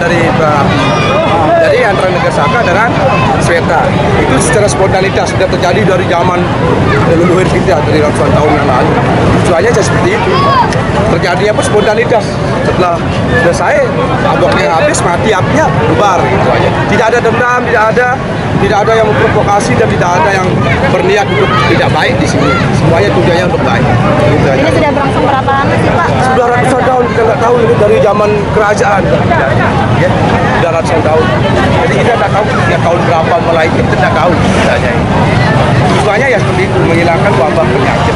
dari api. Jadi antara Nagasaka dengan Sweta itu secara spontanitas sudah terjadi dari zaman leluhur kita dari ratusan tahun yang lalu. Tujuannya seperti itu. Terjadinya pun spontanitas. Setelah selesai aboknya habis, mati apinya, bubar gitu aja. Tidak ada dendam, tidak ada yang memprovokasi dan tidak ada yang berniat untuk tidak baik di sini. Semuanya tujuannya untuk baik. Gitu aja. Ini sudah berlangsung berapa lama sih Pak? Sudah ratusan tahun, kita nggak tahu ini dari zaman kerajaan. Ya, sudah ratusan tahun. Jadi kita tidak tahu ya, tahun berapa mulai kita tidak tahu. Tujuannya ya seperti itu, menghilangkan wabah penyakit.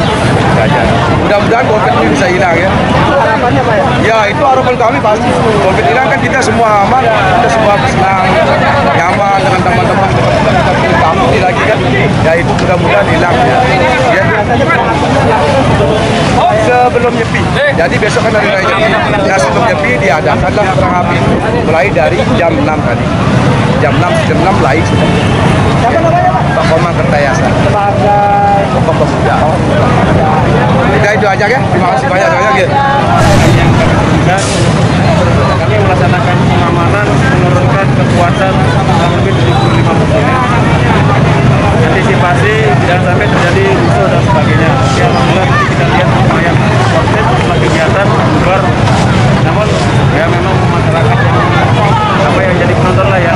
Saja. Mudah-mudahan COVID ini bisa hilang ya. Harapannya Pak ya? Ya itu harapan kami pasti. COVID hilang kan kita semua aman, kita semua senang, nyaman dengan teman-teman. Kita kampung lagi kan. Ya itu mudah-mudahan hilang ya. Sebelum Nyepi. Jadi besok kan hari raya Nyepi. Ya sebelum Nyepi diadakanlah perang api mulai dari jam 6 tadi. Jam 6 mulai. Siapa namanya Pak? Pak Komang Kertayasa. Sebagai Tokoh pemuda. Kita itu aja ya. Terima kasih banyak ya. Yang kami tugas, kami melaksanakan pengamanan, menurunkan kekuatan kurang lebih 75 personil. Antisipasi jangan sampai terjadi rusuh dan sebagainya. Ya, alhamdulillah nanti kita lihat lumayan sportif setelah kegiatan bubar. Namun ya memang masyarakat yang jadi penonton lah ya.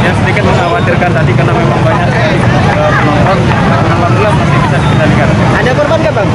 Yang sedikit mengkhawatirkan tadi karena memang banyak penonton. Alhamdulillah masih bisa dikendalikan. ada korban nggak Bang?